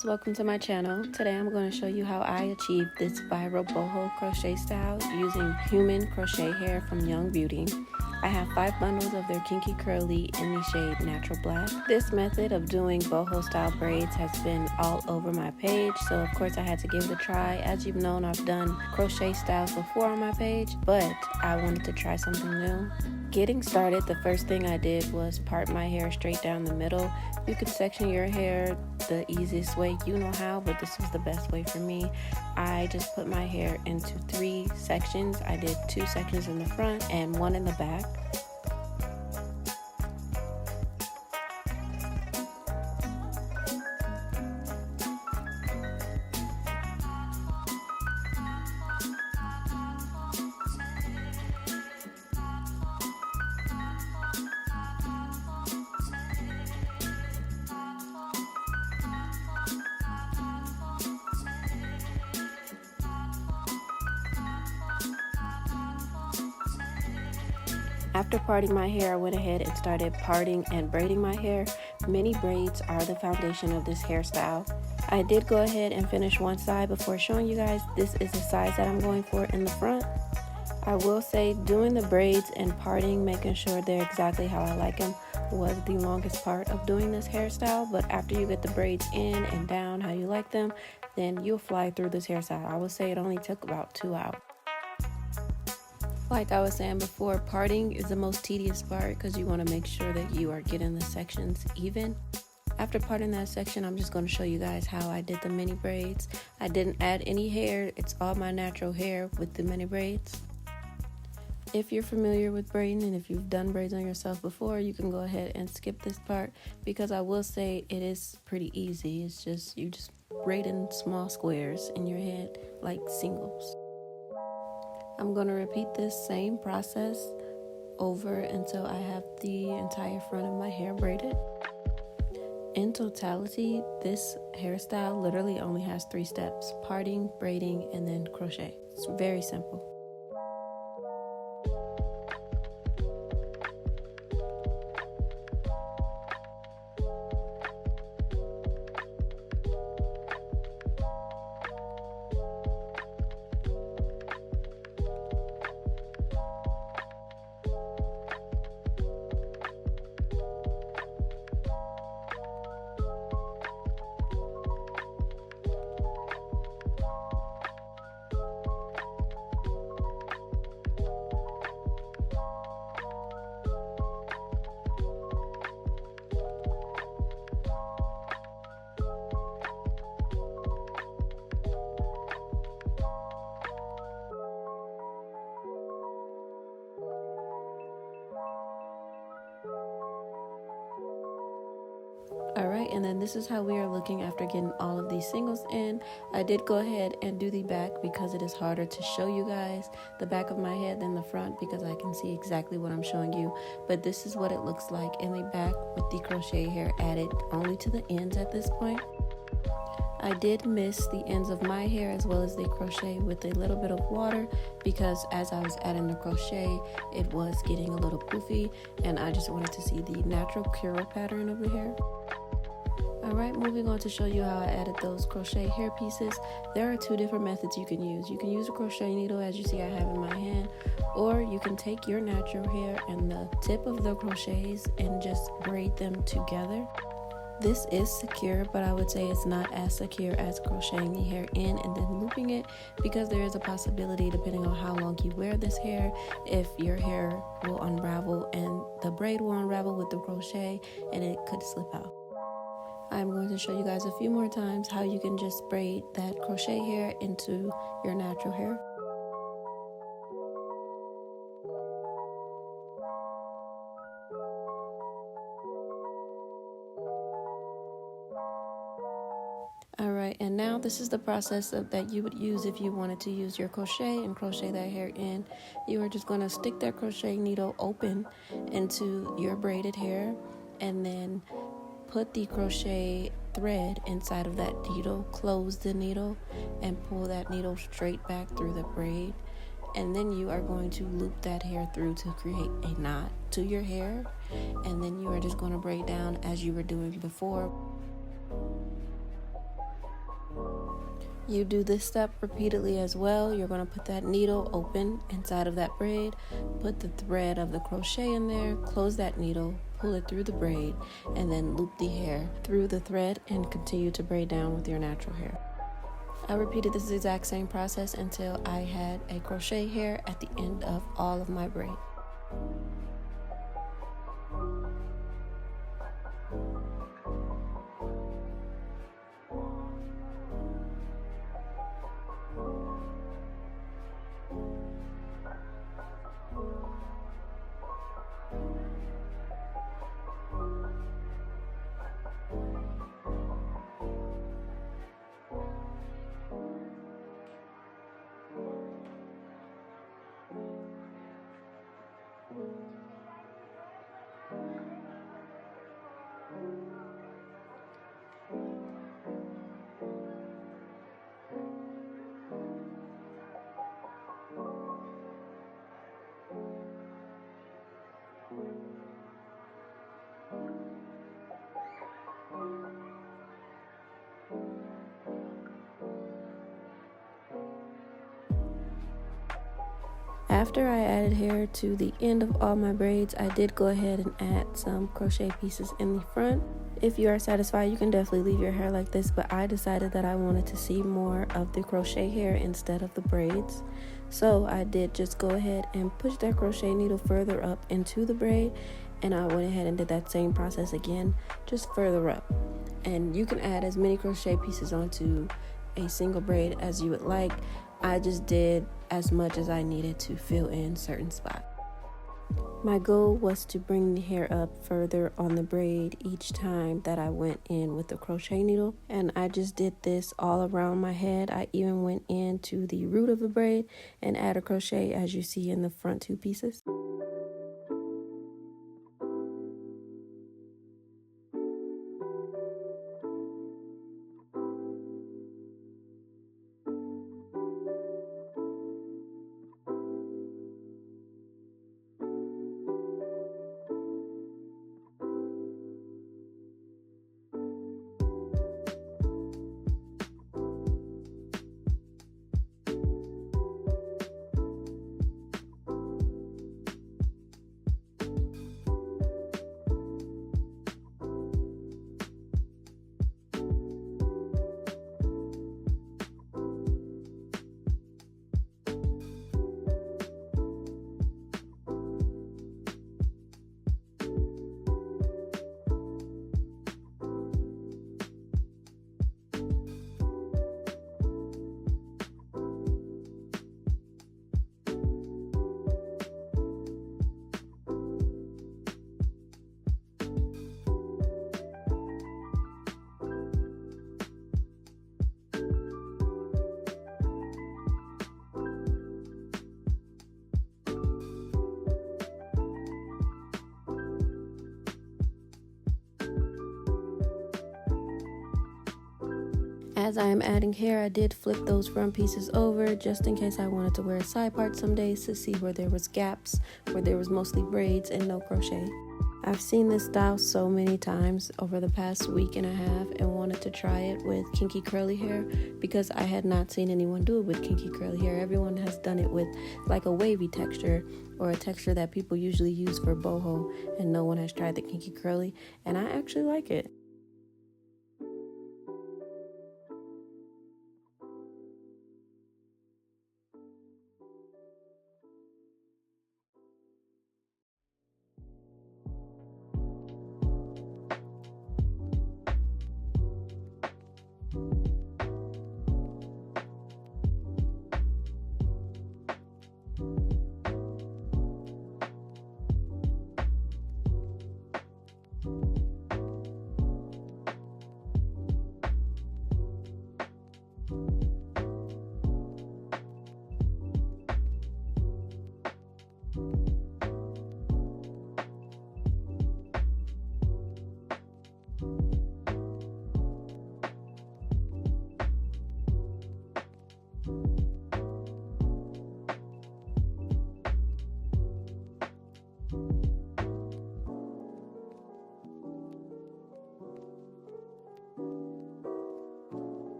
loves, welcome to my channel. Today I'm going to show you how I achieved this viral boho crochet style using human crochet hair from Young Beauty. I have 5 bundles of their Kinky Curly in the shade Natural Black. This method of doing boho style braids has been all over my page, so of course I had to give it a try. As you've known, I've done crochet styles before on my page, but I wanted to try something new. Getting started, the first thing I did was part my hair straight down the middle. You can section your hair the easiest way you know how, but this was the best way for me. I just put my hair into 3 sections. I did 2 sections in the front and 1 in the back. After parting my hair, I went ahead and started parting and braiding my hair. Mini braids are the foundation of this hairstyle. I did go ahead and finish one side before showing you guys. This is the size that I'm going for in the front. I will say doing the braids and parting, making sure they're exactly how I like them, was the longest part of doing this hairstyle. But after you get the braids in and down how you like them, then you'll fly through this hairstyle. I would say it only took about 2 hours. Like I was saying before, parting is the most tedious part because you want to make sure that you are getting the sections even. After parting that section, I'm just going to show you guys how I did the mini braids. I didn't add any hair. It's all my natural hair with the mini braids. If you're familiar with braiding and if you've done braids on yourself before, you can go ahead and skip this part because I will say it is pretty easy. It's just you just braid in small squares in your head like singles. I'm going to repeat this same process over until I have the entire front of my hair braided. In totality, this hairstyle literally only has 3 steps: parting, braiding, and then crochet. It's very simple. Alright, and then this is how we are looking after getting all of these singles in. I did go ahead and do the back because it is harder to show you guys the back of my head than the front because I can see exactly what I'm showing you. But this is what it looks like in the back with the crochet hair added only to the ends at this point. I did miss the ends of my hair as well as the crochet with a little bit of water because as I was adding the crochet, it was getting a little poofy and I just wanted to see the natural curl pattern of the hair. Alright, moving on to show you how I added those crochet hair pieces. There are 2 different methods you can use. You can use a crochet needle as you see I have in my hand, or you can take your natural hair and the tip of the crochets and just braid them together. This is secure, but I would say it's not as secure as crocheting the hair in and then looping it because there is a possibility, depending on how long you wear this hair, if your hair will unravel and the braid will unravel with the crochet and it could slip out. I'm going to show you guys a few more times how you can just braid that crochet hair into your natural hair. Alright, and now this is the process that you would use if you wanted to use your crochet and crochet that hair in. You are just going to stick that crochet needle open into your braided hair and then put the crochet thread inside of that needle, close the needle, and pull that needle straight back through the braid. And then you are going to loop that hair through to create a knot to your hair. And then you are just going to braid down as you were doing before. You do this step repeatedly as well. You're going to put that needle open inside of that braid, put the thread of the crochet in there, close that needle, pull it through the braid, and then loop the hair through the thread and continue to braid down with your natural hair. I repeated this exact same process until I had a crochet hair at the end of all of my braid. After I added hair to the end of all my braids, I did go ahead and add some crochet pieces in the front. If you are satisfied, you can definitely leave your hair like this, but I decided that I wanted to see more of the crochet hair instead of the braids. So I did just go ahead and push that crochet needle further up into the braid, and I went ahead and did that same process again, just further up. And you can add as many crochet pieces onto a single braid as you would like. I just did as much as I needed to fill in certain spots. My goal was to bring the hair up further on the braid each time that I went in with the crochet needle, and I just did this all around my head. I even went into the root of the braid and added crochet as you see in the front two pieces. As I am adding hair, I did flip those front pieces over just in case I wanted to wear a side part some days to see where there was gaps, where there was mostly braids and no crochet. I've seen this style so many times over the past week and a half and wanted to try it with kinky curly hair because I had not seen anyone do it with kinky curly hair. Everyone has done it with like a wavy texture or a texture that people usually use for boho, and no one has tried the kinky curly, and I actually like it.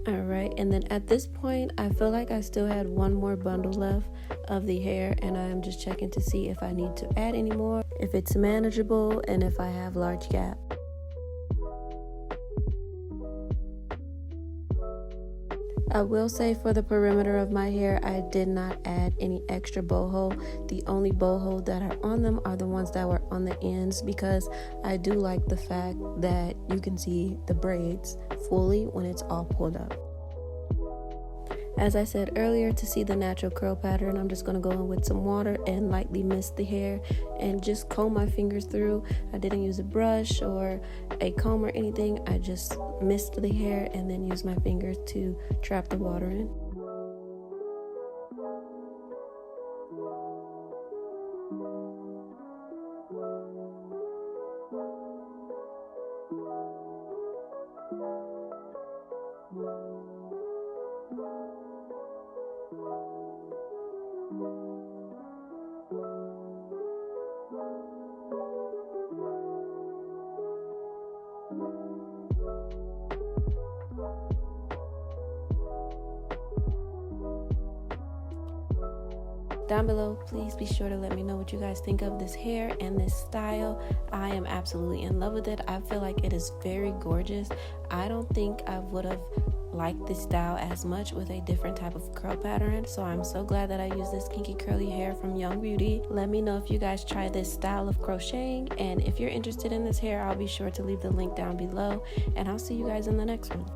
Alright, and then at this point, I feel like I still had one more bundle left of the hair, and I'm just checking to see if I need to add any more, if it's manageable, and if I have large gap. I will say for the perimeter of my hair, I did not add any extra boho. The only boho that are on them are the ones that were on the ends, because I do like the fact that you can see the braids fully when it's all pulled up. As I said earlier, to see the natural curl pattern, I'm just going to go in with some water and lightly mist the hair and just comb my fingers through. I didn't use a brush or a comb or anything. I just mist the hair and then use my fingers to trap the water in. Down below, please be sure to let me know what you guys think of this hair and this style. I am absolutely in love with it. I feel like it is very gorgeous. I don't think I would have liked this style as much with a different type of curl pattern, so I'm so glad that I used this kinky curly hair from Young Beauty. Let me know if you guys try this style of crocheting, and if you're interested in this hair, I'll be sure to leave the link down below, and I'll see you guys in the next one.